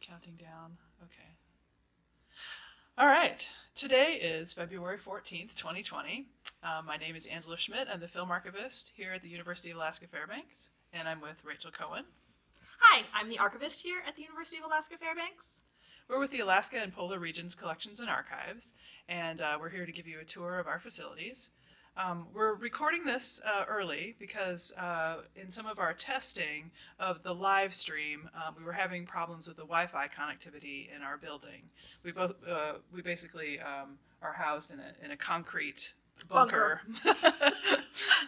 Counting down. Okay. All right. Today is February 14th, 2020. My name is Angela Schmidt. I'm the film archivist here at the University of Alaska Fairbanks, and I'm with Rachel Cohen. Hi, I'm the archivist here at the University of Alaska Fairbanks. We're with the Alaska and Polar Regions Collections and Archives, and we're here to give you a tour of our facilities. We're recording this early because in some of our testing of the live stream, we were having problems with the Wi-Fi connectivity in our building. We basically are housed in a concrete bunker.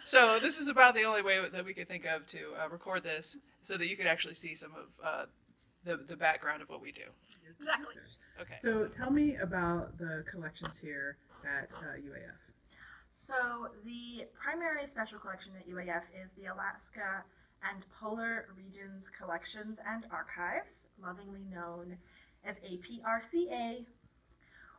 So this is about the only way that we could think of to record this so that you could actually see some of the background of what we do. Exactly. Okay. So tell me about the collections here at UAF. So the primary special collection at UAF is the Alaska and Polar Regions Collections and Archives, lovingly known as APRCA.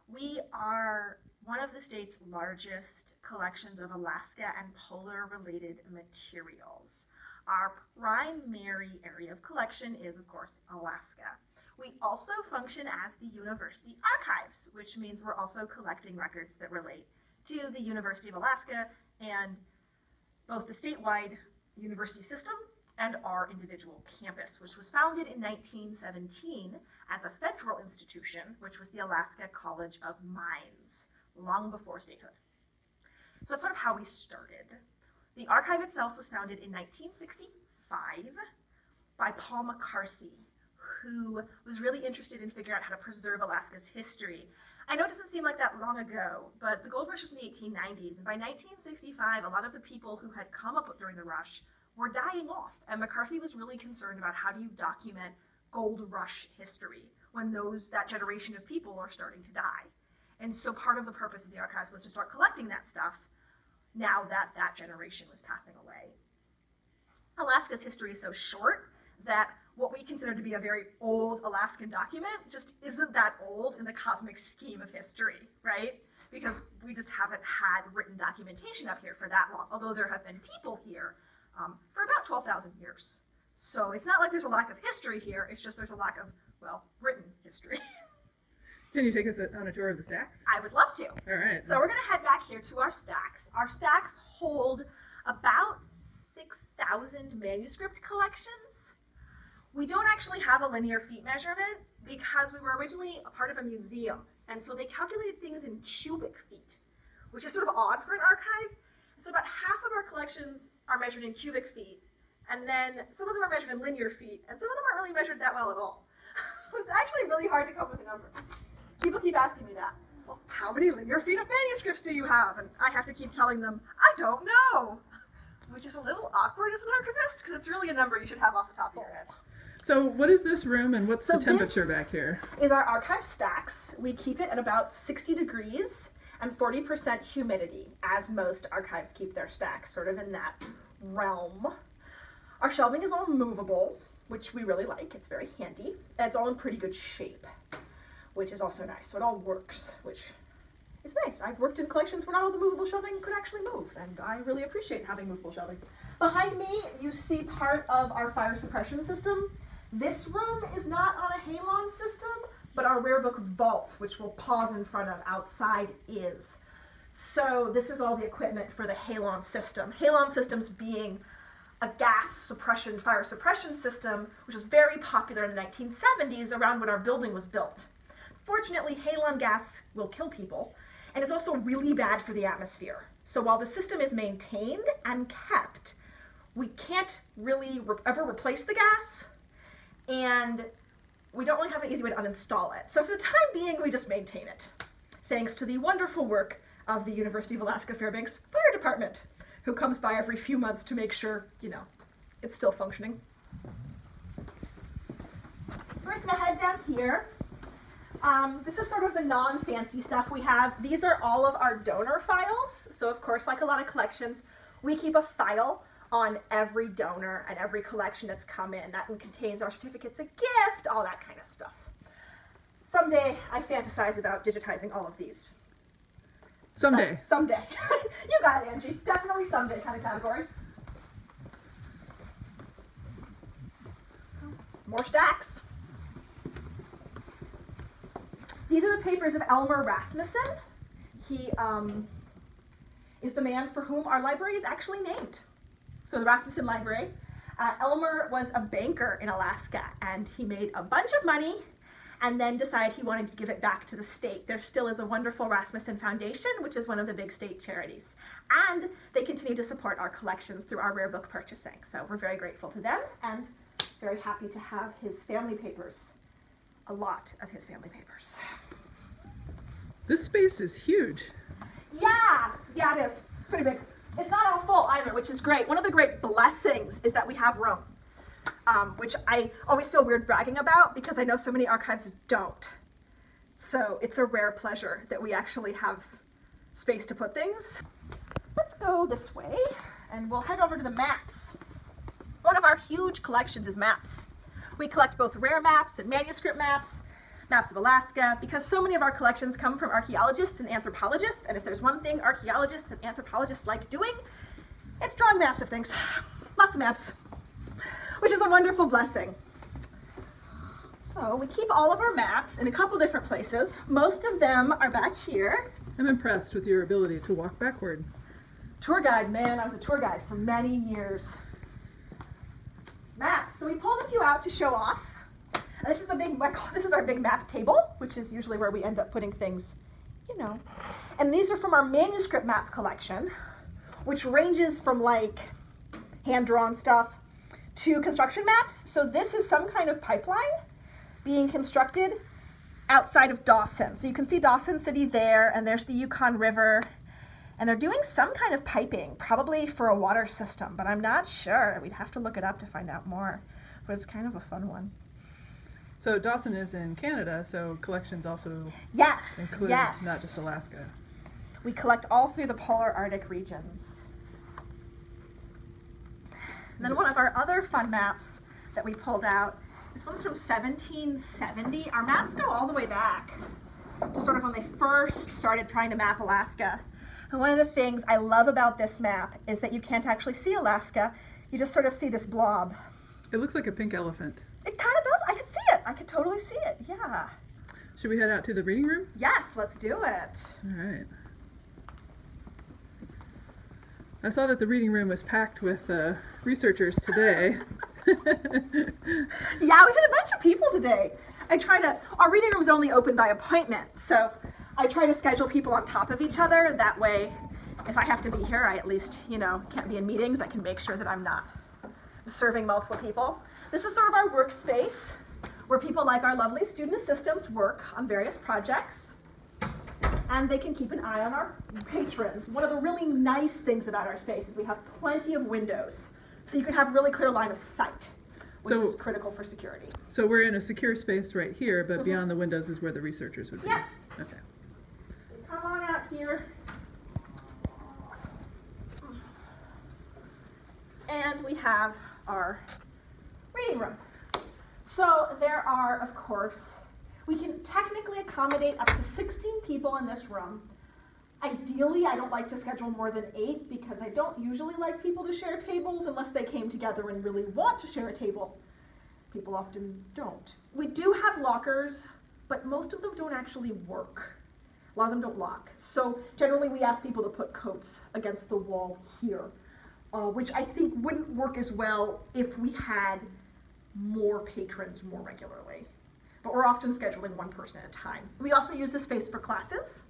We are one of the state's largest collections of Alaska and polar-related materials. Our primary area of collection is, of course, Alaska. We also function as the University Archives, which means we're also collecting records that relate to the University of Alaska and both the statewide university system and our individual campus, which was founded in 1917 as a federal institution, which was the Alaska College of Mines, long before statehood. So that's sort of how we started. The archive itself was founded in 1965 by Paul McCarthy, who was really interested in figuring out how to preserve Alaska's history. I know it doesn't seem like that long ago, but the gold rush was in the 1890s, and by 1965, a lot of the people who had come up during the rush were dying off, and McCarthy was really concerned about how do you document gold rush history when that generation of people are starting to die. And so part of the purpose of the archives was to start collecting that stuff now that that generation was passing away. Alaska's history is so short that what we consider to be a very old Alaskan document just isn't that old in the cosmic scheme of history, right? Because we just haven't had written documentation up here for that long, although there have been people here for about 12,000 years. So it's not like there's a lack of history here, it's just there's a lack of, well, written history. Can you take us on a tour of the stacks? I would love to. All right. So we're going to head back here to our stacks. Our stacks hold about 6,000 manuscript collections. We don't actually have a linear feet measurement because we were originally a part of a museum, and so they calculated things in cubic feet, which is sort of odd for an archive. And so about half of our collections are measured in cubic feet, and then some of them are measured in linear feet, and some of them aren't really measured that well at all. So it's actually really hard to come up with a number. People keep asking me that. Well, how many linear feet of manuscripts do you have? And I have to keep telling them, I don't know, which is a little awkward as an archivist because it's really a number you should have off the top of your head. So what is this room and what's the temperature back here? Is our archive stacks. We keep it at about 60 degrees and 40% humidity, as most archives keep their stacks, sort of in that realm. Our shelving is all movable, which we really like. It's very handy. And it's all in pretty good shape, which is also nice. So it all works, which is nice. I've worked in collections where not all the movable shelving could actually move, and I really appreciate having movable shelving. Behind me, you see part of our fire suppression system. This room is not on a halon system, but our rare book vault, which we'll pause in front of outside, is. So this is all the equipment for the halon system. Halon systems being a gas suppression, fire suppression system, which was very popular in the 1970s around when our building was built. Fortunately, halon gas will kill people, and it's also really bad for the atmosphere. So while the system is maintained and kept, we can't really ever replace the gas, and we don't really have an easy way to uninstall it. So for the time being, we just maintain it, thanks to the wonderful work of the University of Alaska Fairbanks Fire Department, who comes by every few months to make sure, it's still functioning. We're just gonna head down here. This is sort of the non-fancy stuff we have. These are all of our donor files. So of course, like a lot of collections, we keep a file on every donor and every collection that's come in. That contains our certificates of gift, all that kind of stuff. Someday, I fantasize about digitizing all of these. Someday. Someday. You got it, Angie. Definitely someday kind of category. More stacks. These are the papers of Elmer Rasmussen. He is the man for whom our library is actually named. So the Rasmussen Library. Elmer was a banker in Alaska, and he made a bunch of money and then decided he wanted to give it back to the state. There still is a wonderful Rasmussen Foundation, which is one of the big state charities. And they continue to support our collections through our rare book purchasing. So we're very grateful to them and very happy to have his family papers, a lot of his family papers. This space is huge. Yeah, it is. Pretty big. It's not all full either, which is great. One of the great blessings is that we have room, which I always feel weird bragging about because I know so many archives don't. So it's a rare pleasure that we actually have space to put things. Let's go this way and we'll head over to the maps. One of our huge collections is maps. We collect both rare maps and manuscript maps, maps of Alaska, because so many of our collections come from archaeologists and anthropologists, and if there's one thing archaeologists and anthropologists like doing, it's drawing maps of things. Lots of maps, which is a wonderful blessing. So we keep all of our maps in a couple different places. Most of them are back here. I'm impressed with your ability to walk backward. Tour guide, man, I was a tour guide for many years. Maps, so we pulled a few out to show off. This is our big map table, which is usually where we end up putting things, you know. And these are from our manuscript map collection, which ranges from like hand-drawn stuff to construction maps. So this is some kind of pipeline being constructed outside of Dawson. So you can see Dawson City there, and there's the Yukon River, and they're doing some kind of piping, probably for a water system, but I'm not sure. We'd have to look it up to find out more, but it's kind of a fun one. So Dawson is in Canada, so collections also include yes. not just Alaska. We collect all through the polar Arctic regions. And then one of our other fun maps that we pulled out, this one's from 1770. Our maps go all the way back to sort of when they first started trying to map Alaska. And one of the things I love about this map is that you can't actually see Alaska. You just sort of see this blob. It looks like a pink elephant. It kind of does. I can see it. I could totally see it. Yeah. Should we head out to the reading room? Yes, let's do it. All right. I saw that the reading room was packed with researchers today. Yeah, we had a bunch of people today. Our reading room is only open by appointment, so I try to schedule people on top of each other. That way, if I have to be here, I at least, can't be in meetings. I can make sure that I'm not serving multiple people. This is sort of our workspace where people like our lovely student assistants work on various projects, and they can keep an eye on our patrons. One of the really nice things about our space is we have plenty of windows, so you can have really clear line of sight, which is critical for security. So we're in a secure space right here, but beyond the windows is where the researchers would be. Yep. Okay. Come on out here. And we have our reading room. So there are, of course, we can technically accommodate up to 16 people in this room. Ideally, I don't like to schedule more than 8 because I don't usually like people to share tables unless they came together and really want to share a table. People often don't. We do have lockers, but most of them don't actually work. A lot of them don't lock. So generally we ask people to put coats against the wall here, which I think wouldn't work as well if we had more patrons more regularly. But we're often scheduling one person at a time. We also use the space for classes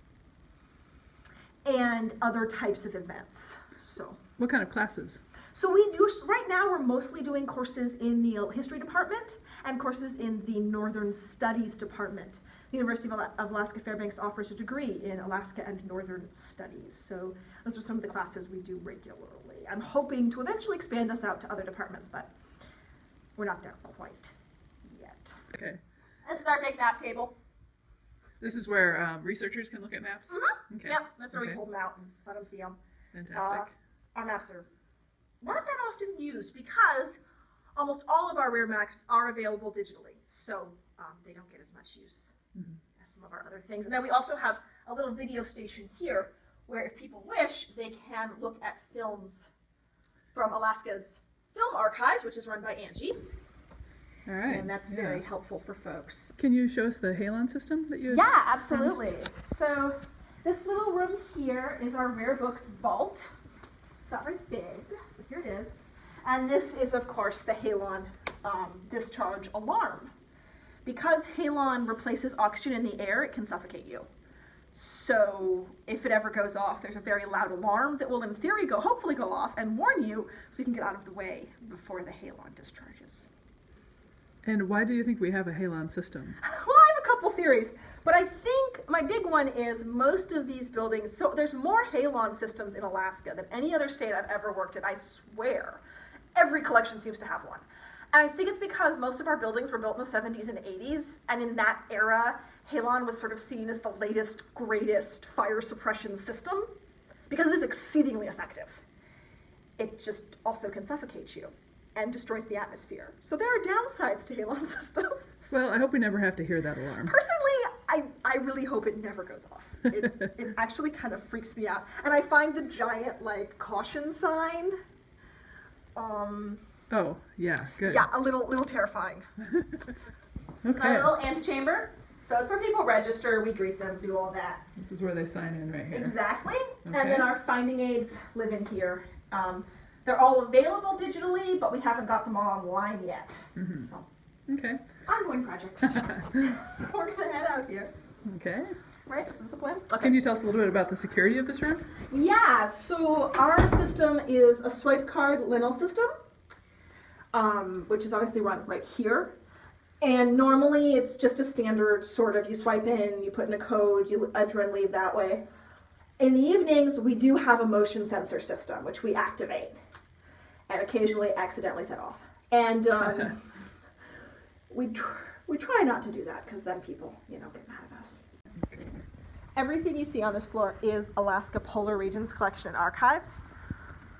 and other types of events. So, what kind of classes? So we do, right now we're mostly doing courses in the history department and courses in the Northern Studies department. The University of Alaska Fairbanks offers a degree in Alaska and Northern Studies. So those are some of the classes we do regularly. I'm hoping to eventually expand us out to other departments, but we're not there quite yet. Okay. This is our big map table. This is where researchers can look at maps? Mm-hmm. Okay. Yep, that's where we pull them out and let them see them. Fantastic. Our maps are not that often used because almost all of our rare maps are available digitally, so they don't get as much use as some of our other things. And then we also have a little video station here where if people wish, they can look at films from Alaska's Film Archives, which is run by Angie. All right. And that's very helpful for folks. Can you show us the halon system that you? Yeah, absolutely. So this little room here is our rare books vault. It's not very big, but here it is. And this is, of course, the halon discharge alarm. Because halon replaces oxygen in the air, it can suffocate you. So if it ever goes off, there's a very loud alarm that will, in theory, hopefully go off and warn you so you can get out of the way before the halon discharges. And why do you think we have a halon system? Well, I have a couple theories, but I think my big one is most of these buildings, so there's more halon systems in Alaska than any other state I've ever worked in, I swear. Every collection seems to have one. And I think it's because most of our buildings were built in the 70s and 80s, and in that era, halon was sort of seen as the latest, greatest fire suppression system, because it is exceedingly effective. It just also can suffocate you and destroys the atmosphere. So there are downsides to halon systems. Well, I hope we never have to hear that alarm. Personally, I really hope it never goes off. It actually kind of freaks me out. And I find the giant, like, caution sign, oh, yeah, good. yeah, a little terrifying. Okay. Our little antechamber. So it's where people register, we greet them, do all that. This is where they sign in right here. Exactly. Okay. And then our finding aids live in here. They're all available digitally, but we haven't got them all online yet. Mm-hmm. So, Okay. ongoing project. We're gonna head out here. Okay. Right, this is the plan. Okay. Can you tell us a little bit about the security of this room? Yeah, so our system is a swipe card Linel system, which is obviously run right here. And normally it's just a standard sort of, you swipe in, you put in a code, you enter and leave that way. In the evenings, we do have a motion sensor system, which we activate and occasionally accidentally set off. And we try not to do that because then people, get mad at us. Everything you see on this floor is Alaska Polar Regions Collection and Archives.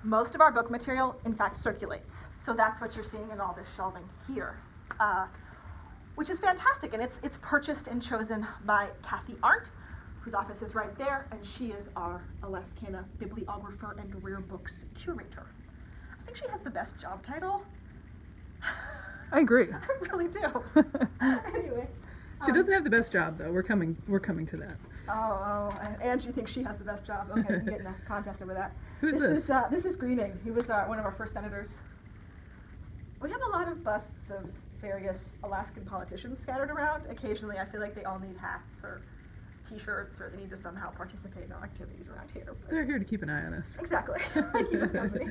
Most of our book material, in fact, circulates. So that's what you're seeing in all this shelving here, which is fantastic. And it's purchased and chosen by Kathy Arndt, whose office is right there, and she is our Alaskana bibliographer and rare books curator. I think she has the best job title. I agree. I really do. Anyway. She doesn't have the best job, though. We're coming to that. Oh, Angie thinks she has the best job. Okay, we can get in a contest over that. Who's this? This is Greening. He was one of our first senators. We have a lot of busts of various Alaskan politicians scattered around. Occasionally, I feel like they all need hats or T-shirts, or they need to somehow participate in our activities around here. But They're here to keep an eye on us. exactly. They keep us company.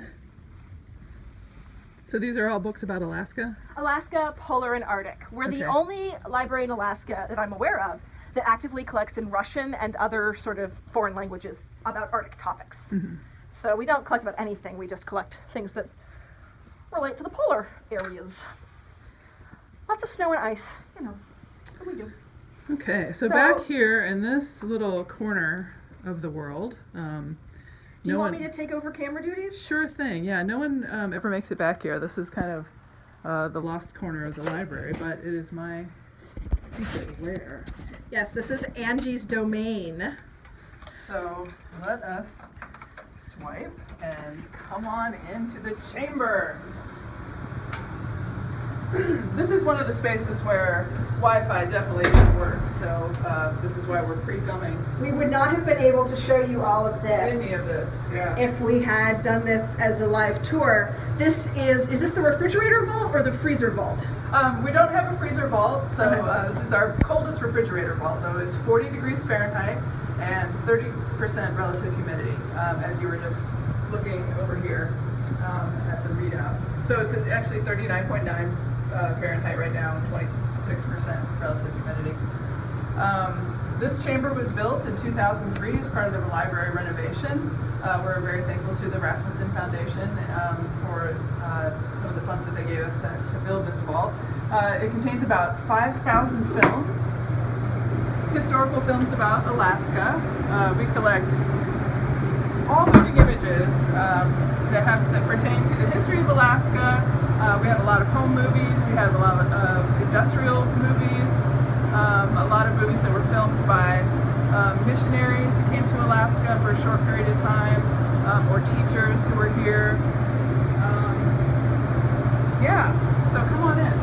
So these are all books about Alaska? Alaska, Polar, and Arctic. We're the only library in Alaska that I'm aware of that actively collects in Russian and other sort of foreign languages about Arctic topics. Mm-hmm. So we don't collect about anything, we just collect things that relate to the polar areas. Lots of snow and ice, what we do. Okay, so back here in this little corner of the world, do you want me to take over camera duties? Sure thing, yeah. No one ever makes it back here. This is kind of the lost corner of the library, but it is my secret lair. Yes, this is Angie's domain. So let us swipe and come on into the chamber. This is one of the spaces where Wi-Fi definitely doesn't work, so this is why we're pre-filming. We would not have been able to show you all of this. Any of this, yeah. If we had done this as a live tour. Is this the refrigerator vault or the freezer vault? We don't have a freezer vault, so this is our coldest refrigerator vault, though. It's 40 degrees Fahrenheit and 30% relative humidity, as you were just looking over here at the readouts. So it's actually 39.9 Fahrenheit right now and 26% relative humidity. This chamber was built in 2003 as part of the library renovation. We're very thankful to the Rasmussen Foundation for some of the funds that they gave us to build this vault. It contains about 5,000 films, historical films about Alaska. We collect all moving images that pertain to the history of Alaska. We have a lot of home movies, we have a lot of industrial movies, a lot of movies that were filmed by missionaries who came to Alaska for a short period of time, or teachers who were here. Yeah, so come on in.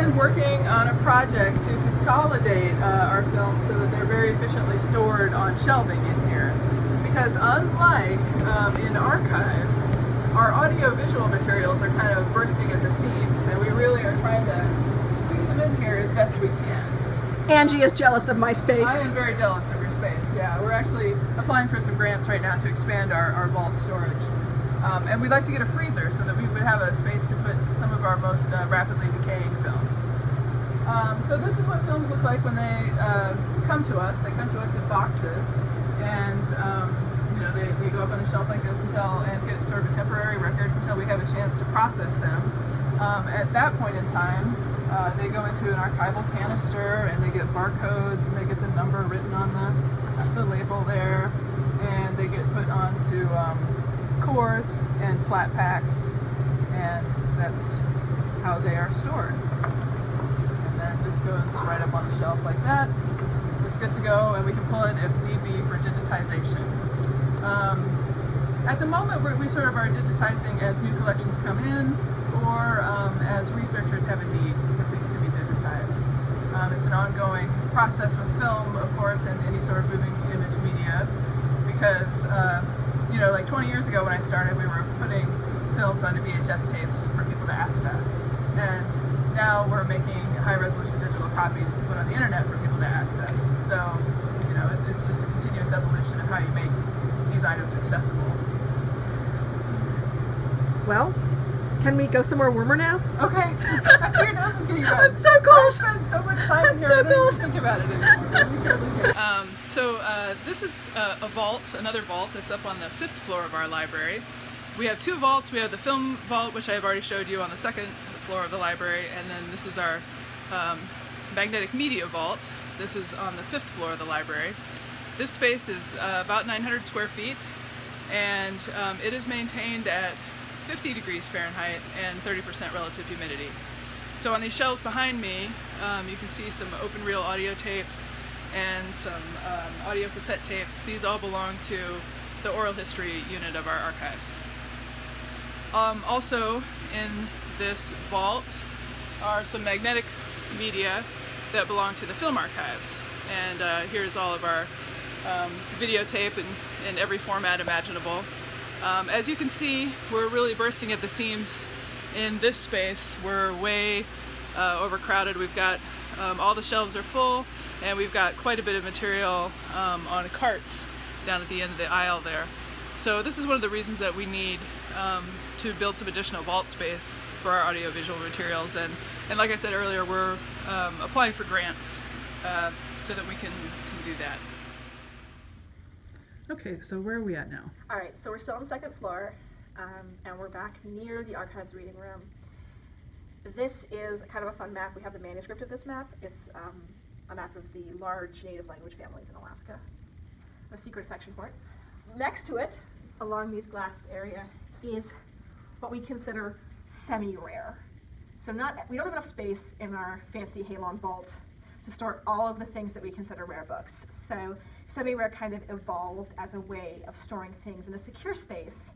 been working on a project to consolidate our films so that they're very efficiently stored on shelving in here. Because unlike in archives, our audio-visual materials are kind of bursting at the seams, and we really are trying to squeeze them in here as best we can. Angie is jealous of my space. I am very jealous of your space, yeah. We're actually applying for some grants right now to expand our vault storage. And we'd like to get a freezer so that we would have a space to put some of our most rapidly decaying films. So this is what films look like when they come to us. They come to us in boxes, and you know, they go up on a shelf like this and get sort of a temporary record until we have a chance to process them. At that point in time, they go into an archival canister, and they get barcodes, and they get the number written on the label there, and they get put onto cores and flat packs, and that's how they are stored. And then this goes right up on the shelf like that. It's good to go, and we can pull it if need be for digitization. At the moment, we sort of are digitizing as new collections come in, or as researchers have a need for things to be digitized. It's an ongoing process with film, of course, and any sort of moving image media, because you know, like 20 years ago when I started, we were putting films onto VHS tapes for people to access, and now we're making high-resolution digital copies to put on the internet for people to access. So, you know, it's just a continuous evolution of how you make these items accessible. Well, can we go somewhere warmer now? Okay. I see your nose is getting red. I'm so cold. I spent so much time I'm here. so I don't cold. even think about it anymore. But we certainly can. This is a vault, another vault that's up on the 5th floor of our library. We have two vaults. We have the film vault, which I've already showed you on the 2nd floor of the library, and then this is our magnetic media vault. This is on the 5th floor of the library. This space is about 900 square feet, and it is maintained at 50 degrees Fahrenheit and 30% relative humidity. So on these shelves behind me, you can see some open reel audio tapes and some audio cassette tapes. These all belong to the oral history unit of our archives. Also in this vault are some magnetic media that belong to the film archives. And here's all of our videotape in every format imaginable. As you can see, we're really bursting at the seams in this space. We're way overcrowded. We've got all the shelves are full, and we've got quite a bit of material on carts down at the end of the aisle there. So this is one of the reasons that we need to build some additional vault space for our audiovisual materials. And like I said earlier, we're applying for grants so that we can do that. Okay, so where are we at now? All right, so we're still on the 2nd floor, and we're back near the archives reading room. This is kind of a fun map. We have the manuscript of this map. It's a map of the large native language families in Alaska. I have a secret affection for it. Next to it, along these glassed area, is what we consider semi-rare. So we don't have enough space in our fancy Halon vault to store all of the things that we consider rare books. So semi-rare kind of evolved as a way of storing things in a secure space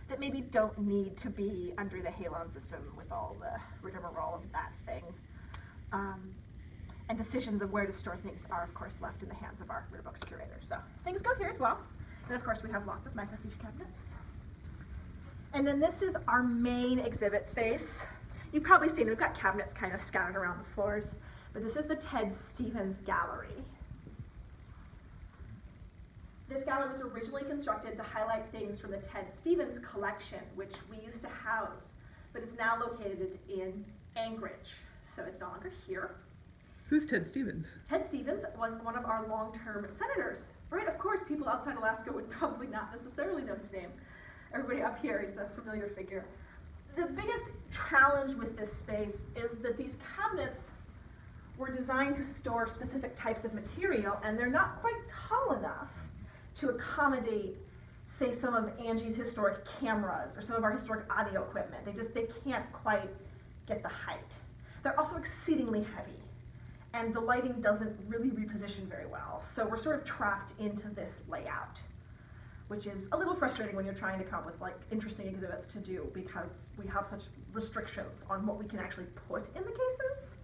that maybe don't need to be under the Halon system with all the rigmarole of that thing. And decisions of where to store things are, of course, left in the hands of our rare books curator. So things go here as well. And of course, we have lots of microfiche cabinets. And then this is our main exhibit space. You've probably seen we've got cabinets kind of scattered around the floors, but this is the Ted Stevens Gallery. This gallery was originally constructed to highlight things from the Ted Stevens collection, which we used to house, but it's now located in Anchorage, so it's no longer here. Who's Ted Stevens? Ted Stevens was one of our long-term senators. Right, of course, people outside Alaska would probably not necessarily know his name. Everybody up here, he's a familiar figure. The biggest challenge with this space is that these cabinets were designed to store specific types of material, and they're not quite tall enough to accommodate, say, some of Angie's historic cameras or some of our historic audio equipment. They can't quite get the height. They're also exceedingly heavy, and the lighting doesn't really reposition very well. So we're sort of trapped into this layout, which is a little frustrating when you're trying to come up with like interesting exhibits to do, because we have such restrictions on what we can actually put in the cases.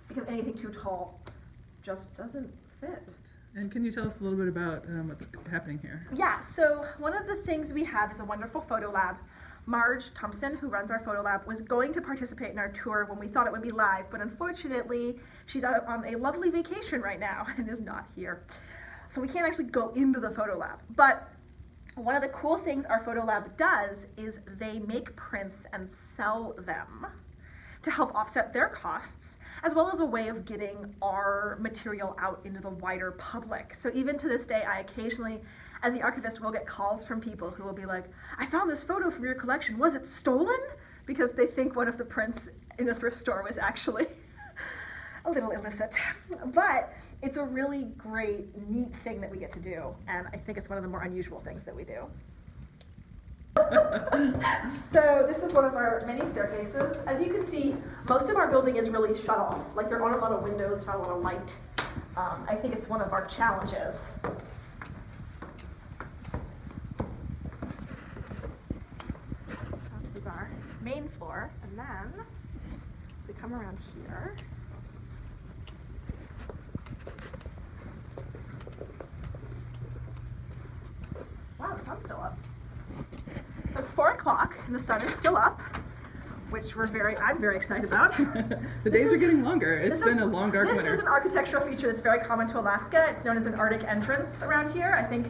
because anything too tall just doesn't fit. And can you tell us a little bit about what's happening here? Yeah, so one of the things we have is a wonderful photo lab. Marge Thompson, who runs our photo lab, was going to participate in our tour when we thought it would be live, but unfortunately she's out on a lovely vacation right now and is not here. So we can't actually go into the photo lab. But one of the cool things our photo lab does is they make prints and sell them to help offset their costs, as well as a way of getting our material out into the wider public. So even to this day, I occasionally, as the archivist, will get calls from people who will be like, I found this photo from your collection, was it stolen? Because they think one of the prints in the thrift store was actually a little illicit. But it's a really great, neat thing that we get to do, and I think it's one of the more unusual things that we do. So this is one of our many staircases. As you can see, most of our building is really shut off. Like there aren't a lot of windows, there's not a lot of light. I think it's one of our challenges. This is our main floor, and then we come around here. Wow, the sun's still up. So it's 4 o'clock and the sun is still up, which I'm very excited about. The days are getting longer. It's been a long, dark winter. This is an architectural feature that's very common to Alaska. It's known as an Arctic entrance around here. I think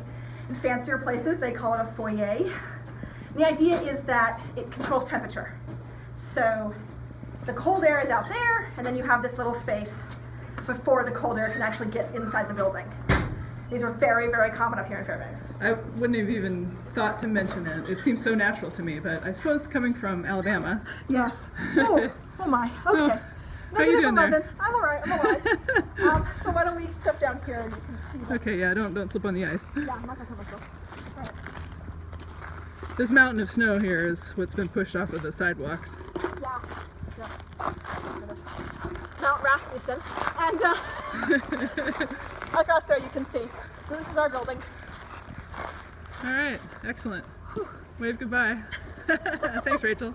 in fancier places they call it a foyer. And the idea is that it controls temperature. So the cold air is out there, and then you have this little space before the cold air can actually get inside the building. These are very, very common up here in Fairbanks. I wouldn't have even thought to mention it. It seems so natural to me, but I suppose coming from Alabama. Yes. Oh my. Okay. How are you doing there? I'm all right. I'm all right. So why don't we step down here and you can see. Okay. Yeah. Don't slip on the ice. Yeah, I'm not gonna come myself. Right. This mountain of snow here is what's been pushed off of the sidewalks. Yeah. Mount Rasmussen, and across there you can see. So this is our building. All right. Excellent. Wave goodbye. Thanks, Rachel.